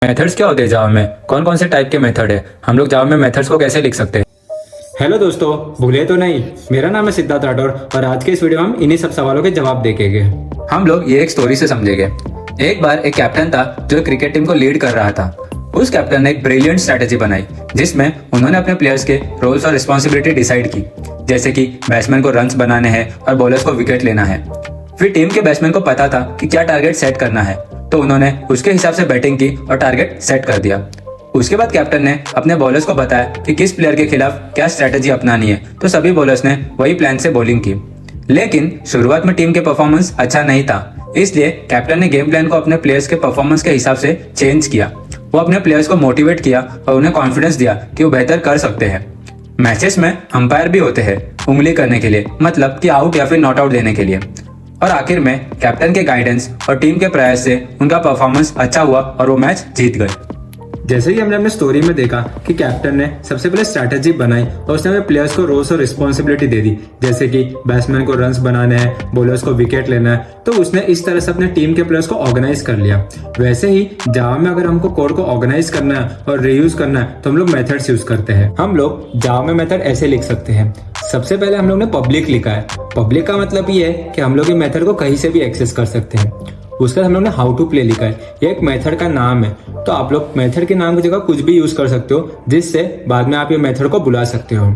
Methods क्या होते हैं जावा में? कौन कौन से टाइप के मेथड है? हम लोग जावा में मेथड्स को कैसे लिख सकते हैं? हेलो दोस्तों, भूले तो नहीं। मेरा नाम है सिद्धार्थ राठौर और आज के इस वीडियो में हम इन्हीं सब सवालों के जवाब देखेंगे। हम लोग ये एक स्टोरी से समझेंगे। एक बार एक कैप्टन था जो क्रिकेट टीम को लीड कर रहा था। उस कैप्टन ने एक ब्रिलियंट स्ट्रेटेजी बनाई जिसमें उन्होंने अपने प्लेयर्स के रोल्स और रिस्पॉन्सिबिलिटी डिसाइड की, जैसे कि बैट्समैन को रन्स बनाने हैं और बॉलर्स को विकेट लेना है। फिर टीम के बैट्समैन को पता था कि क्या टारगेट सेट करना है, तो उन्होंने उसके हिसाब से बैटिंग की और टारगेट सेट कर दिया। उसके बाद कैप्टन ने अपने बॉलर्स को बताया कि किस प्लेयर के खिलाफ क्या स्ट्रेटेजी अपनानी है, तो सभी बॉलर्स ने वही प्लान से बॉलिंग की। लेकिन शुरुआत में टीम के परफॉर्मेंस अच्छा नहीं था, इसलिए कैप्टन ने गेम प्लान को अपने प्लेयर्स के परफॉर्मेंस के हिसाब से चेंज किया। वो अपने प्लेयर्स को मोटिवेट किया और उन्हें कॉन्फिडेंस दिया कि वो बेहतर कर सकते हैं। मैचेस में अंपायर भी होते हैं उंगली करने के लिए, मतलब कि आउट या फिर नॉट आउट देने के लिए। और आखिर में कैप्टन के गाइडेंस और टीम के प्रयास से उनका परफॉर्मेंस अच्छा हुआ और वो मैच जीत गए। जैसे कि हमने अपने स्टोरी में देखा कि कैप्टन ने सबसे पहले स्ट्रैटेजी बनाई और उसने अपने प्लेयर्स को रोल्स और रिस्पॉन्सिबिलिटी दे दी, जैसे कि बैट्समैन को रन्स बनाने हैं, बॉलर्स को विकेट लेना है। तो उसने इस तरह से अपने टीम के प्लेयर्स को ऑर्गेनाइज कर लिया। वैसे ही जावा में अगर हमको कोड को ऑर्गेनाइज करना है और रीयूज करना है तो हम लोग मेथड्स यूज करते हैं। हम लोग जावा में मेथड ऐसे लिख सकते हैं। सबसे पहले हम लोग ने पब्लिक लिखा है। पब्लिक का मतलब ये है कि हम लोग ये मेथड को कहीं से भी एक्सेस कर सकते हैं। उसके बाद हम लोग ने हाउ टू प्ले लिखा है। ये एक मेथड का नाम है, तो आप लोग मेथड के नाम की जगह कुछ भी यूज कर सकते हो जिससे बाद में आप ये मेथड को बुला सकते हो।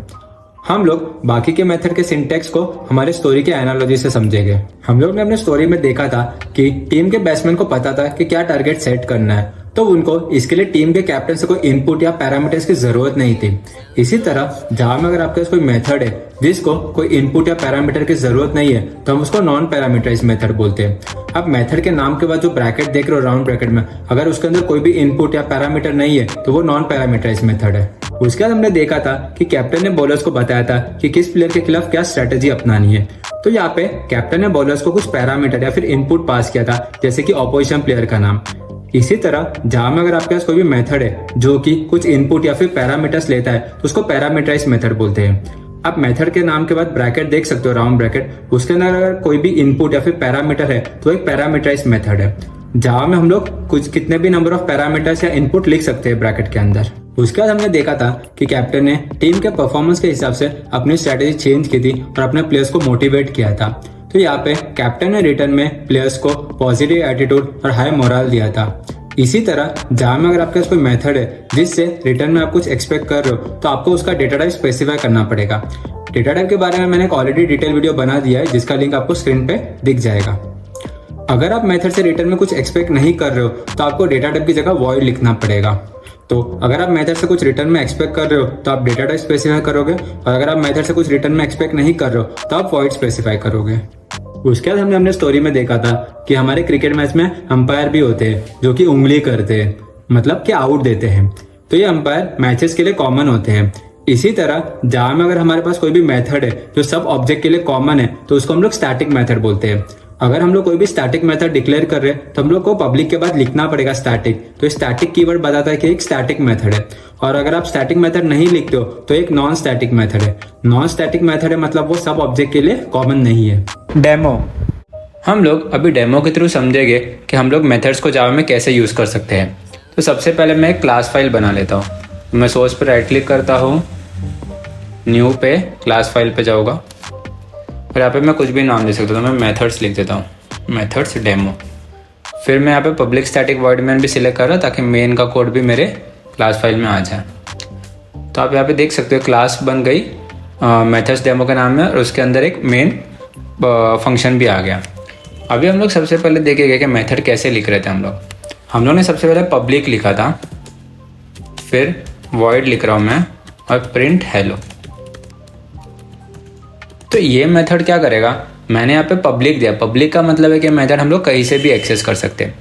हम लोग बाकी के मेथड के सिंटेक्स को हमारे स्टोरी के एनालॉजी से समझेंगे। हम लोग ने अपने स्टोरी में देखा था कि टीम के बैट्समैन को पता था कि क्या टारगेट सेट करना है, तो उनको इसके लिए टीम के कैप्टन से कोई इनपुट या पैरामीटर्स की जरूरत नहीं थी। इसी तरह जावा में अगर आपके पास कोई मेथड है जिसको कोई इनपुट या पैरामीटर की जरूरत नहीं है तो हम उसको नॉन पैरामीटराइज मेथड बोलते हैं। अब मेथड के नाम के बाद जो ब्रैकेट देख रहे हो राउंड ब्रैकेट में, अगर उसके अंदर कोई भी इनपुट या पैरामीटर नहीं है तो वो नॉन पैरामीटराइज मेथड है। उसके बाद हमने देखा था कि कैप्टन ने बॉलर्स को बताया था कि किस प्लेयर के खिलाफ क्या स्ट्रेटेजी अपनानी है। तो यहाँ पे कैप्टन ने बॉलर्स को कुछ पैरामीटर या फिर इनपुट पास किया था, जैसे कि ऑपोजिशन प्लेयर का नाम। इसी तरह जावा में अगर आपके पास कोई भी मेथड है जो कि कुछ इनपुट या फिर पैरामीटर्स लेता है तो उसको पैरामीटराइज मेथड बोलते हैं। आप मेथड के नाम के बाद ब्रैकेट देख सकते हो, राउंड ब्रैकेट। उसके अंदर अगर कोई भी इनपुट या फिर पैरामीटर है तो एक पैरामीटराइज मेथड है। जावा में हम लोग कुछ कितने भी नंबर ऑफ पैरामीटर्स या इनपुट लिख सकते हैं ब्रैकेट के अंदर। उसके बाद हमने देखा था कि कैप्टन ने टीम के परफॉर्मेंस के हिसाब से अपनी स्ट्रेटेजी चेंज की थी और अपने प्लेयर्स को मोटिवेट किया था। तो यहाँ पे कैप्टन ने रिटर्न में प्लेयर्स को पॉजिटिव एटीट्यूड और हाई मोरल दिया था। इसी तरह जावा में अगर आपके पास कोई मेथड है जिससे रिटर्न में आप कुछ एक्सपेक्ट कर रहे हो तो आपको उसका डेटा टाइप स्पेसिफाई करना पड़ेगा। डेटा टाइप के बारे में मैंने एक ऑलरेडी डिटेल वीडियो बना दिया है जिसका लिंक आपको स्क्रीन पे दिख जाएगा। अगर आप मेथड से रिटर्न में कुछ एक्सपेक्ट नहीं कर रहे हो तो आपको डेटा टाइप की जगह वॉइड लिखना पड़ेगा। तो अगर आप मेथड से कुछ रिटर्न में एक्सपेक्ट कर रहे हो तो आप डेटा टाइप स्पेसिफाई करोगे, और अगर आप मेथड से कुछ रिटर्न में एक्सपेक्ट नहीं कर रहे हो तो आप वॉइड स्पेसिफाई करोगे। उसके बाद हमने अपने स्टोरी में देखा था कि हमारे क्रिकेट मैच में अंपायर भी होते हैं जो कि उंगली करते हैं, मतलब कि आउट देते हैं। तो ये अंपायर मैचेस के लिए कॉमन होते हैं। इसी तरह जावा में अगर हमारे पास कोई भी मेथड है जो सब ऑब्जेक्ट के लिए कॉमन है तो उसको हम लोग स्टैटिक मेथड बोलते हैं। अगर हम लोग कोई भी स्टैटिक मेथड डिक्लेयर कर रहे हैं तो हम लोग को पब्लिक के बाद लिखना पड़ेगा स्टैटिक। तो स्टैटिक कीवर्ड बताता है कि एक स्टैटिक मेथड है। और अगर आप स्टैटिक मेथड नहीं लिखते हो तो एक नॉन स्टैटिक मेथड है। नॉन स्टैटिक मेथड है मतलब वो सब ऑब्जेक्ट के लिए कॉमन नहीं है। डेमो। हम लोग अभी डेमो के थ्रू समझेंगे कि हम लोग मेथड्स को जावा में कैसे यूज़ कर सकते हैं। तो सबसे पहले मैं एक क्लास फाइल बना लेता हूँ। मैं सोर्स पर राइट क्लिक करता हूँ, न्यू पे क्लास फाइल पे जाऊँगा, फिर यहाँ पे मैं कुछ भी नाम दे सकता हूँ। तो मैं मेथड्स लिख देता हूँ, मेथड्स डेमो। फिर मैं यहाँ पे पब्लिक स्टैटिक वॉइड मेन भी सिलेक्ट कर रहा ताकि मेन का कोड भी मेरे क्लास फाइल में आ जाए। तो आप यहाँ पे देख सकते हो क्लास बन गई मेथड्स डेमो के नाम में, और उसके अंदर एक मेन फंक्शन भी आ गया। अभी हम लोग सबसे पहले देखेंगे कि मेथड कैसे लिख रहे थे। हम लोग ने सबसे पहले पब्लिक लिखा था, फिर वॉइड लिख रहा हूँ मैं, और प्रिंट हेलो। तो ये मेथड क्या करेगा, मैंने यहाँ पे पब्लिक दिया। पब्लिक का मतलब है कि मेथड हम लोग कहीं से भी एक्सेस कर सकते हैं।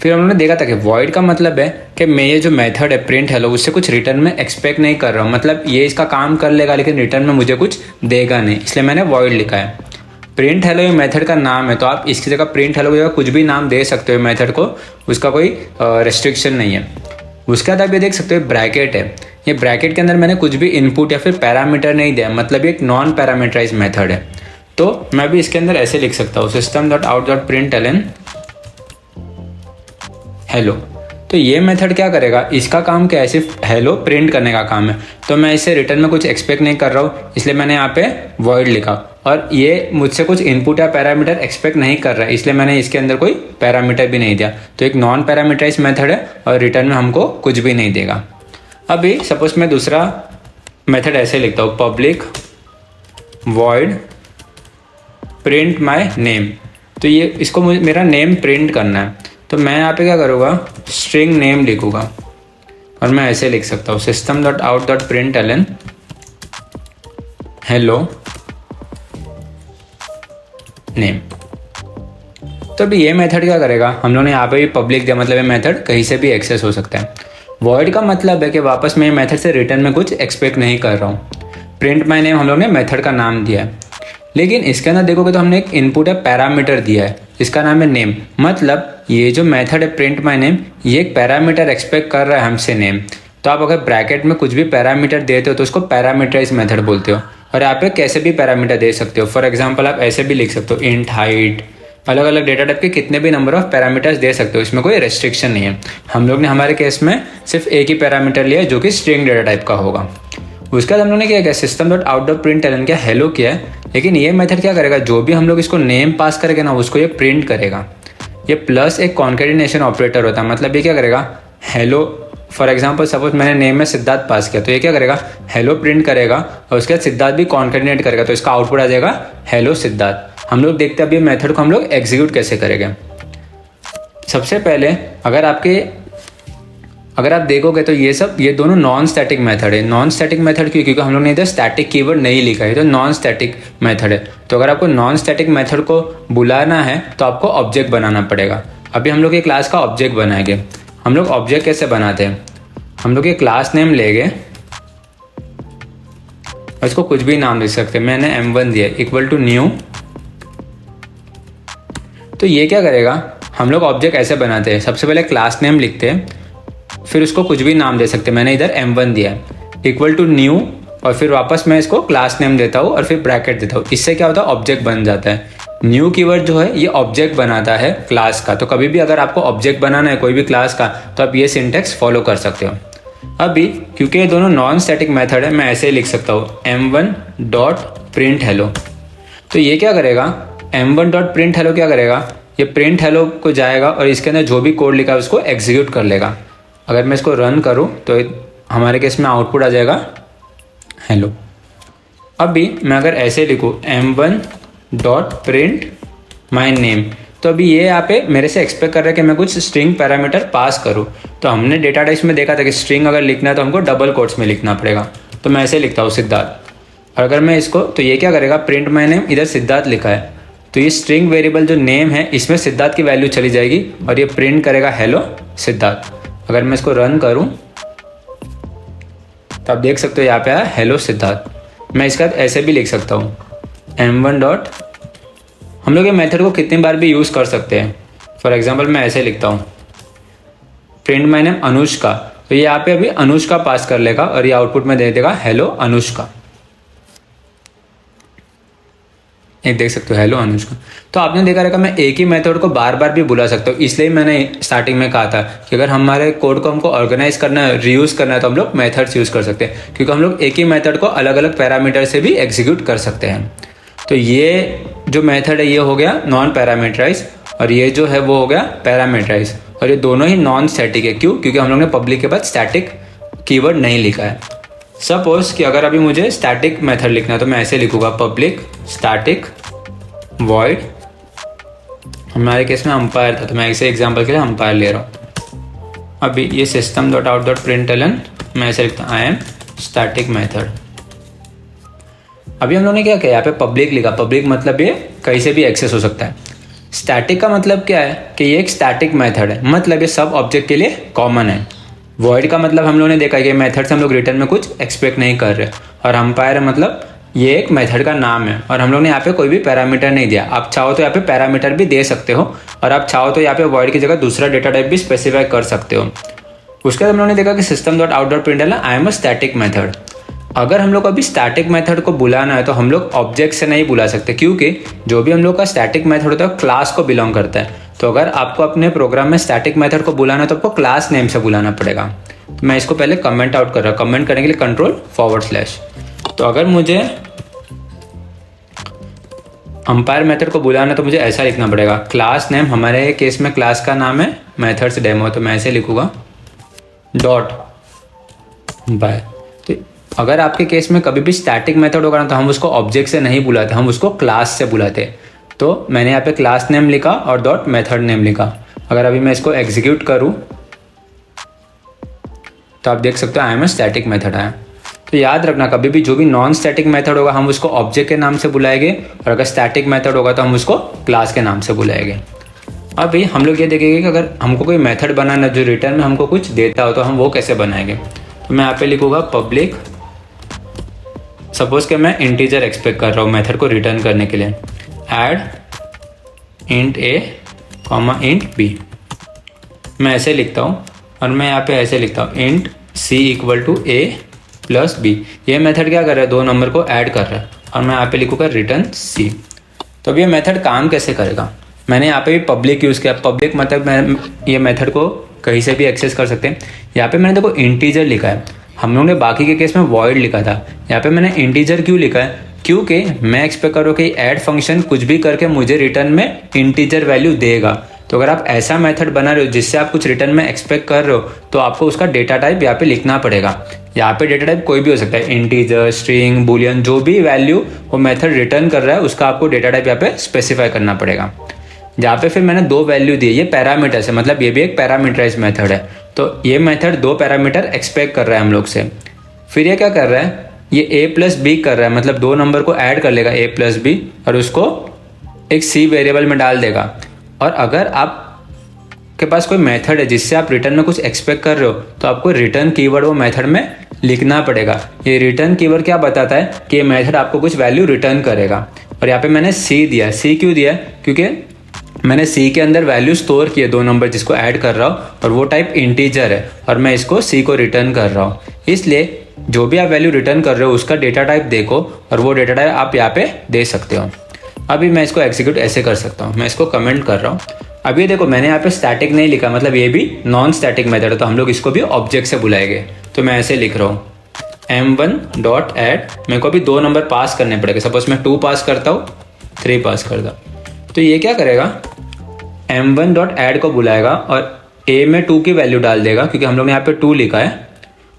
फिर हम लोगों ने देखा था कि वॉइड का मतलब है कि मैं ये जो मेथड है प्रिंट हेलो उससे कुछ रिटर्न में एक्सपेक्ट नहीं कर रहा हूँ, मतलब ये इसका काम कर लेगा लेकिन रिटर्न में मुझे कुछ देगा नहीं, इसलिए मैंने वॉइड लिखा है। प्रिंट हेलो ये मेथड का नाम है, तो आप इसकी जगह प्रिंट हेलो की जगह कुछ भी नाम दे सकते हो मेथड को, उसका कोई रेस्ट्रिक्शन नहीं है। उसके बाद आप ये देख सकते हो ब्रैकेट है। ये ब्रैकेट के अंदर मैंने कुछ भी इनपुट या फिर पैरामीटर नहीं दिया, मतलब ये एक नॉन पैरामीटराइज मेथड है। तो मैं भी इसके अंदर ऐसे लिख सकता हूँ, system.out.println हेलो। तो ये मेथड क्या करेगा, इसका काम क्या है, सिर्फ हेलो प्रिंट करने का काम है। तो मैं इससे रिटर्न में कुछ एक्सपेक्ट नहीं कर रहा हूँ, इसलिए मैंने यहाँ पे वॉइड लिखा। और ये मुझसे कुछ इनपुट या पैरामीटर एक्सपेक्ट नहीं कर रहा है, इसलिए मैंने इसके अंदर कोई पैरामीटर भी नहीं दिया। तो एक नॉन पैरामीटराइज मेथड है और रिटर्न में हमको कुछ भी नहीं देगा। अभी सपोज मैं दूसरा मेथड ऐसे लिखता हूँ, public void print my name. तो ये इसको मेरा नेम प्रिंट करना है, तो मैं यहाँ पे क्या करूँगा, स्ट्रिंग नेम लिखूँगा और मैं ऐसे लिख सकता हूँ system.out.println हेलो नेम। तो अभी ये मेथड क्या करेगा, हम लोगों ने यहाँ पे भी पब्लिक दिया, मतलब ये मेथड कहीं से भी एक्सेस हो सकता है। वॉइड का मतलब है कि वापस मैं मेथड से रिटर्न में कुछ एक्सपेक्ट नहीं कर रहा हूँ। प्रिंट माई नेम हम लोग ने मेथड का नाम दिया है, लेकिन इसके अंदर देखोगे तो हमने एक इनपुट है पैरामीटर दिया है, इसका नाम है नेम। मतलब ये जो मेथड है प्रिंट माई नेम, ये एक पैरामीटर एक्सपेक्ट कर रहा है हमसे नेम। तो आप अगर ब्रैकेट में कुछ भी पैरामीटर देते हो तो उसको पैरामीटराइज मेथड बोलते हो। और आप कैसे भी पैरामीटर दे सकते हो, फॉर एग्जाम्पल आप ऐसे भी लिख सकते हो, इंट हाइट, अलग अलग डेटा टाइप के कितने भी नंबर ऑफ पैरामीटर्स दे सकते हो, इसमें कोई रेस्ट्रिक्शन नहीं है। हम लोग ने हमारे केस में सिर्फ एक ही पैरामीटर लिया है जो कि स्ट्रिंग डेटा टाइप का होगा। उसके बाद हम लोग ने क्या किया, system.out.println क्या हेलो किया है, लेकिन ये मेथड क्या करेगा, जो भी हम लोग इसको नेम पास करेंगे ना उसको ये प्रिंट करेगा। ये प्लस एक कॉन्केटिनेशन ऑपरेटर होता है, मतलब ये क्या करेगा, हेलो फॉर एग्जाम्पल सपोज मैंने नेम में सिद्धार्थ पास किया, तो ये क्या करेगा, हेलो प्रिंट करेगा और उसके बाद सिद्धार्थ भी कॉन्केटिनेट करेगा, तो इसका आउटपुट आ जाएगा हेलो सिद्धार्थ। हम लोग देखते हैं अभी मेथड को हम लोग एग्जीक्यूट कैसे करेंगे। सबसे पहले अगर आप देखोगे तो ये दोनों नॉन स्टैटिक मेथड है। नॉन स्टैटिक मेथड क्यों, क्योंकि हम लोग ने इधर स्टैटिक कीवर्ड नहीं लिखा है, तो नॉन स्टैटिक मेथड है। तो अगर आपको नॉन स्टैटिक मेथड को बुलाना है तो आपको ऑब्जेक्ट बनाना पड़ेगा। अभी हम लोग ये क्लास का ऑब्जेक्ट बनाएंगे। हम लोग ऑब्जेक्ट कैसे बनाते हैं, हम लोग ये क्लास नेम लेंगे और इसको कुछ भी नाम दे सकते हैं। मैंने m1 दिया इक्वल टू न्यू। तो ये क्या करेगा, हम लोग ऑब्जेक्ट ऐसे बनाते हैं, सबसे पहले क्लास नेम लिखते हैं, फिर उसको कुछ भी नाम दे सकते हैं। मैंने इधर m1 दिया है इक्वल टू न्यू और फिर वापस मैं इसको क्लास नेम देता हूँ और फिर ब्रैकेट देता हूँ। इससे क्या होता है, ऑब्जेक्ट बन जाता है। न्यू कीवर्ड जो है ये ऑब्जेक्ट बनाता है क्लास का। तो कभी भी अगर आपको ऑब्जेक्ट बनाना है कोई भी क्लास का तो आप ये सिंटेक्स फॉलो कर सकते हो। अभी क्योंकि ये दोनों नॉन स्टैटिक मेथड है, मैं ऐसे ही लिख सकता हूँ m1.print hello। तो ये क्या करेगा, m1.print hello क्या करेगा, ये प्रिंट हेलो को जाएगा और इसके अंदर जो भी कोड लिखा है उसको एग्जीक्यूट कर लेगा। अगर मैं इसको रन करूं तो हमारे केस में आउटपुट आ जाएगा हेलो। अभी मैं अगर ऐसे लिखूं m1.print my name, तो अभी ये यहाँ पे मेरे से एक्सपेक्ट कर रहा है कि मैं कुछ स्ट्रिंग पैरामीटर पास करूं। तो हमने डेटा टाइप्स में देखा था कि स्ट्रिंग अगर लिखना है तो हमको डबल कोट्स में लिखना पड़ेगा। तो मैं ऐसे लिखता हूँ सिद्धार्थ, और अगर मैं इसको, तो ये क्या करेगा, प्रिंट माई नेम, इधर सिद्धार्थ लिखा है तो ये स्ट्रिंग वेरिएबल जो नेम है इसमें सिद्धार्थ की वैल्यू चली जाएगी और ये प्रिंट करेगा हेलो सिद्धार्थ। अगर मैं इसको रन करूं तो आप देख सकते हो यहाँ पे आया हेलो सिद्धार्थ। मैं इसका ऐसे भी लिख सकता हूँ m1 डॉट, हम लोग ये मेथड को कितनी बार भी यूज़ कर सकते हैं। फॉर एग्जांपल मैं ऐसे लिखता हूँ प्रिंट माई नेम अनुष्का, तो ये यहाँ पे अभी अनुष्का पास कर लेगा और ये आउटपुट में दे देगा हेलो अनुष्का। ये देख सकते हो हेलो अनुष्का। तो आपने देखा रहेगा मैं एक ही मेथड को बार बार भी बुला सकता हूँ, इसलिए मैंने स्टार्टिंग में कहा था कि अगर हमारे कोड को हमको ऑर्गेनाइज करना है, रीयूज करना है, तो हम लोग मेथड्स यूज कर सकते हैं, क्योंकि हम लोग एक ही मेथड को अलग अलग पैरामीटर से भी एग्जीक्यूट कर सकते हैं। तो ये जो मेथड है ये हो गया नॉन पैरामीटराइज और ये जो है वो हो गया पैरामीटराइज, और ये दोनों ही नॉन स्टैटिक है। क्यों, क्योंकि हम लोग ने पब्लिक के बाद स्टैटिक कीवर्ड नहीं लिखा है। सपोज कि अगर अभी मुझे स्टैटिक मेथड लिखना है तो मैं ऐसे लिखूंगा पब्लिक स्टैटिक वॉइड, हमारे केस में अंपायर था तो मैं ऐसे एग्जांपल के लिए अंपायर ले रहा हूँ। अभी ये system.out.println मैं ऐसे लिखता हूँ आई एम स्टैटिक मेथड। अभी हम लोगों ने क्या किया, यहाँ पे पब्लिक लिखा। पब्लिक मतलब ये कहीं से भी एक्सेस हो सकता है। स्टैटिक का मतलब क्या है कि ये एक स्टैटिक मेथड है, मतलब ये सब ऑब्जेक्ट के लिए कॉमन है। वॉइड का मतलब हम लोगों ने देखा कि मेथड से हम लोग रिटर्न में कुछ एक्सपेक्ट नहीं कर रहे, और अंपायर मतलब ये एक मेथड का नाम है और हम लोग ने यहाँ पे कोई भी पैरामीटर नहीं दिया। आप चाहो तो यहाँ पे पैरामीटर भी दे सकते हो और आप चाहो तो यहाँ पे वॉइड की जगह दूसरा डेटा टाइप भी स्पेसिफाई कर सकते हो। उसके बाद हम लोगों ने देखा कि system.out.println I am a static method. अगर हम लोग अभी स्टैटिक मेथड को बुलाना है तो हम लोग ऑब्जेक्ट से नहीं बुला सकते, क्योंकि जो भी हम लोग का स्टैटिक मेथड होता है क्लास को बिलोंग करता है। तो अगर आपको अपने प्रोग्राम में स्टैटिक मेथड को बुलाना है तो आपको क्लास नेम से बुलाना पड़ेगा। तो मैं इसको पहले कमेंट आउट कर रहा हूँ। कमेंट करने के लिए कंट्रोल/। तो अगर मुझे अंपायर मेथड को बुलाना है तो मुझे ऐसा लिखना पड़ेगा, क्लास नेम, हमारे केस में क्लास का नाम है मेथड्स डेमो, तो मैं ऐसे लिखूँगा डॉट बाय। तो अगर आपके केस में कभी भी स्टैटिक मेथड होगा ना तो हम उसको ऑब्जेक्ट से नहीं बुलाते, हम उसको क्लास से बुलाते। तो मैंने यहाँ पे क्लास नेम लिखा और डॉट मेथड नेम लिखा। अगर अभी मैं इसको एग्जीक्यूट करूँ तो आप देख सकते हो I am a static method आया। तो याद रखना, कभी भी जो भी नॉन स्टैटिक मेथड होगा हम उसको ऑब्जेक्ट के नाम से बुलाएंगे, और अगर स्टैटिक मेथड होगा तो हम उसको क्लास के नाम से बुलाएंगे। अभी हम लोग ये देखेंगे कि अगर हमको कोई मेथड बनाना जो रिटर्न में हमको कुछ देता हो तो हम वो कैसे बनाएंगे। तो मैं यहाँ पे लिखूँगा पब्लिक, सपोज कि मैं इंटीजर एक्सपेक्ट कर रहा हूँ मेथड को रिटर्न करने के लिए, ऐड इंट ए कॉमा इंट बी। मैं ऐसे लिखता हूँ और मैं यहाँ पे ऐसे लिखता हूँ int c equal to a plus b. ये मेथड क्या कर रहा है, दो नंबर को ऐड कर रहा है, और मैं यहाँ पे लिखूँगा रिटर्न सी। तो अब ये मेथड काम कैसे करेगा, मैंने यहाँ पे भी पब्लिक यूज़ किया। पब्लिक मतलब मैं ये मेथड को कहीं से भी एक्सेस कर सकते हैं। यहाँ पे मैंने देखो इंटीजर लिखा है, हम लोगों ने बाकी के केस में वॉइड लिखा था। यहाँ पे मैंने इंटीजर क्यों लिखा है, क्योंकि मैं एक्सपेक्ट कर रहा हूँ कि ऐड फंक्शन कुछ भी करके मुझे रिटर्न में इंटीजर वैल्यू देगा। तो अगर आप ऐसा मेथड बना रहे हो जिससे आप कुछ रिटर्न में एक्सपेक्ट कर रहे हो तो आपको उसका डेटा टाइप यहाँ पे लिखना पड़ेगा। यहाँ पे डेटा टाइप कोई भी हो सकता है, इंटीजर, स्ट्रिंग, बुलियन, जो भी वैल्यू वो मेथड रिटर्न कर रहा है उसका आपको डेटा टाइप यहाँ पे स्पेसिफाई करना पड़ेगा। यहाँ पे फिर मैंने दो वैल्यू दी, ये पैरामीटर्स है, मतलब ये भी एक पैरामीटराइज मेथड है। तो ये मेथड दो पैरामीटर एक्सपेक्ट कर रहा है हम लोग से। फिर ये क्या कर रहा है, ये ए प्लस बी कर रहा है, मतलब दो नंबर को ऐड कर लेगा ए प्लस बी और उसको एक सी वेरिएबल में डाल देगा। और अगर आप के पास कोई मेथड है जिससे आप रिटर्न में कुछ एक्सपेक्ट कर रहे हो तो आपको रिटर्न कीवर्ड वो मेथड में लिखना पड़ेगा। ये रिटर्न कीवर्ड क्या बताता है कि ये मेथड आपको कुछ वैल्यू रिटर्न करेगा। और यहाँ पे मैंने सी दिया, सी क्यों दिया, क्योंकि मैंने सी के अंदर वैल्यू स्टोर किए, दो नंबर जिसको ऐड कर रहा हूँ, और वो टाइप इंटीजर है और मैं इसको सी को रिटर्न कर रहा हूँ। इसलिए जो भी आप वैल्यू रिटर्न कर रहे हो उसका डेटा टाइप देखो और वो डेटा टाइप आप यहाँ पे दे सकते हो। अभी मैं इसको एग्जीक्यूट ऐसे कर सकता हूँ, मैं इसको कमेंट कर रहा हूँ। अभी देखो मैंने यहाँ पे स्टैटिक नहीं लिखा, मतलब ये भी नॉन स्टैटिक मेथड है, तो हम लोग इसको भी ऑब्जेक्ट से बुलाएंगे। तो मैं ऐसे लिख रहा हूँ m1 डॉट ऐड, मेरे को अभी दो नंबर पास करने पड़ेगा। सपोज मैं 2 पास करता हूँ, 3 पास करता, तो ये क्या करेगा, m1 डॉट ऐड को बुलाएगा और a में 2 की वैल्यू डाल देगा क्योंकि हम लोग ने यहाँ पे 2 लिखा है,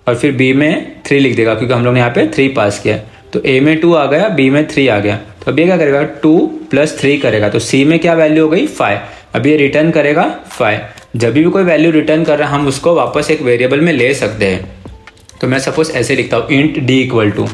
और फिर b में 3 लिख देगा क्योंकि हम लोग ने यहाँ पे 3 पास किया है। तो a में 2 आ गया, b में 3 आ गया। तो अब ये क्या करेगा, 2 + 3 करेगा, तो c में क्या वैल्यू हो गई, 5। अब ये रिटर्न करेगा 5। जब भी कोई वैल्यू रिटर्न कर रहा है हम उसको वापस एक वेरिएबल में ले सकते हैं। तो मैं सपोज ऐसे लिखता हूँ इंट d इक्वल टू,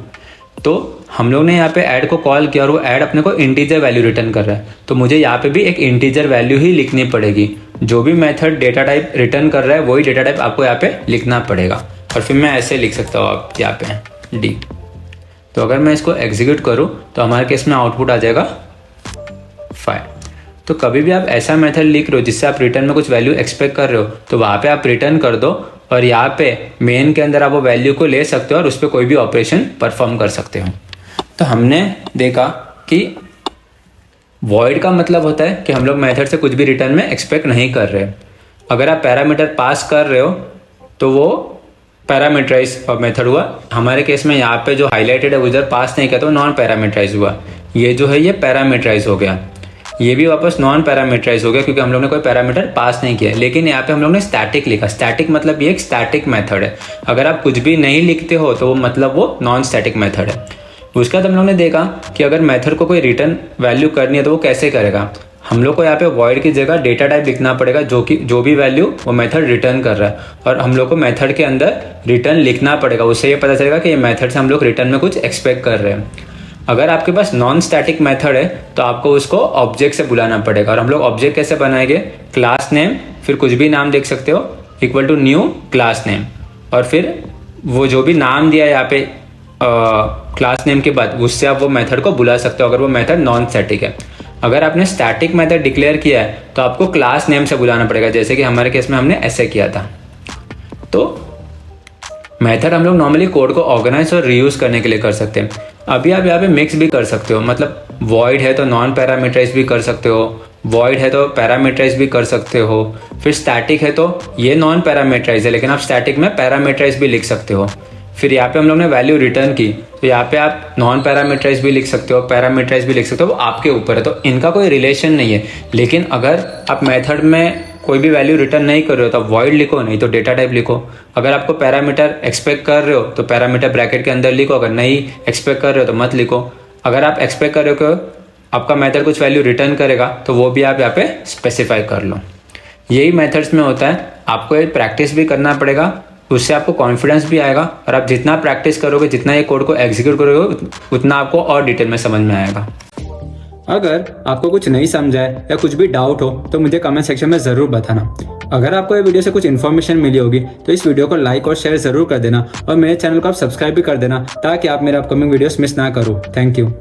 तो हम लोग ने यहाँ पे ऐड को कॉल किया और वो ऐड अपने को इंटीजर वैल्यू रिटर्न कर रहा है, तो मुझे यहाँ पे भी एक इंटीजर वैल्यू ही लिखनी पड़ेगी। जो भी मेथड डेटा टाइप रिटर्न कर रहा है वही डेटा टाइप आपको यहाँ पे लिखना पड़ेगा। और फिर मैं ऐसे लिख सकता हूँ आप यहाँ पे d। तो अगर मैं इसको एग्जीक्यूट करूँ तो हमारे केस में आउटपुट आ जाएगा 5। तो कभी भी आप ऐसा मेथड लिख रहे हो जिससे आप रिटर्न में कुछ वैल्यू एक्सपेक्ट कर रहे हो तो वहाँ पे आप रिटर्न कर दो, और यहाँ पे मेन के अंदर आप वो वैल्यू को ले सकते हो और उस पर कोई भी ऑपरेशन परफॉर्म कर सकते हो। तो हमने देखा कि वॉइड का मतलब होता है कि हम लोग मेथड से कुछ भी रिटर्न में एक्सपेक्ट नहीं कर रहे। अगर आप पैरामीटर पास कर रहे हो तो वो पैरामीटराइज मेथड हुआ। हमारे केस में यहाँ पे जो हाईलाइटेड है उधर पास नहीं किया तो नॉन पैरामीटराइज हुआ। ये जो है ये पैरामीटराइज हो गया, ये भी वापस नॉन पैरामीटराइज हो गया क्योंकि हम लोग ने कोई पैरामीटर पास नहीं किया। लेकिन यहाँ पे हम लोग ने स्टैटिक लिखा। स्टैटिक मतलब ये एक स्टैटिक मेथड है। अगर आप कुछ भी नहीं लिखते हो तो वो मतलब वो नॉन स्टैटिक मेथड है। उसके बाद हम लोग ने देखा कि अगर मेथड को कोई रिटर्न वैल्यू करनी है तो वो कैसे करेगा। हम लोग को यहाँ पे वॉइड की जगह डेटा टाइप लिखना पड़ेगा जो भी वैल्यू वो मेथड रिटर्न कर रहा है, और हम लोग को मेथड के अंदर रिटर्न लिखना पड़ेगा। उससे ये पता चलेगा कि ये मेथड से हम लोग रिटर्न में कुछ एक्सपेक्ट कर रहे हैं। अगर आपके पास नॉन स्टैटिक मेथड है तो आपको उसको ऑब्जेक्ट से बुलाना पड़ेगा। और हम लोग ऑब्जेक्ट कैसे बनाएंगे, क्लास नेम, फिर कुछ भी नाम देख सकते हो, equal to new class name, और फिर वो जो भी नाम दिया है यहाँ पे क्लास नेम के बाद उससे आप वो मेथड को बुला सकते हो अगर वो मेथड नॉन स्टैटिक है। अगर आपने स्टैटिक मेथड डिक्लेयर किया है तो आपको क्लास नेम से बुलाना पड़ेगा, जैसे कि हमारे केस में हमने ऐसे किया था। तो मेथड हम लोग नॉर्मली कोड को ऑर्गेनाइज और रीयूज करने के लिए कर सकते हैं। अभी आप यहाँ पे मिक्स भी कर सकते हो, मतलब वॉइड है तो नॉन पैरामीटराइज भी कर सकते हो, वॉइड है तो पैरामीटराइज भी कर सकते हो, फिर स्टैटिक है तो ये नॉन पैरामीटराइज है लेकिन आप स्टैटिक में पैरामीटराइज भी लिख सकते हो। फिर यहाँ पे हम लोग ने वैल्यू रिटर्न की, तो यहाँ पे आप नॉन पैरामीटराइज भी लिख सकते हो, पैरामीटराइज भी लिख सकते हो, वो आपके ऊपर है, तो इनका कोई रिलेशन नहीं है। लेकिन अगर आप मेथड में कोई भी वैल्यू रिटर्न नहीं कर रहे हो तो वॉइड लिखो, नहीं तो डेटा टाइप लिखो। अगर आपको पैरामीटर एक्सपेक्ट कर रहे हो तो पैरामीटर ब्रैकेट के अंदर लिखो, अगर नहीं एक्सपेक्ट कर रहे हो तो मत लिखो। अगर आप एक्सपेक्ट कर रहे हो कि आपका मेथड कुछ वैल्यू रिटर्न करेगा तो वो भी आप यहाँ पे स्पेसिफाई कर लो। यही मेथड्स में होता है, आपको ये प्रैक्टिस भी करना पड़ेगा, उससे आपको कॉन्फिडेंस भी आएगा और आप जितना प्रैक्टिस करोगे, जितना ये कोड को एग्जीक्यूट करोगे, उतना आपको और डिटेल में समझ में आएगा। अगर आपको कुछ नहीं समझा है या कुछ भी डाउट हो तो मुझे कमेंट सेक्शन में ज़रूर बताना। अगर आपको ये वीडियो से कुछ इन्फॉर्मेशन मिली होगी तो इस वीडियो को लाइक और शेयर ज़रूर कर देना और मेरे चैनल को आप सब्सक्राइब भी कर देना ताकि आप मेरे अपकमिंग वीडियोस मिस ना करो। Thank you.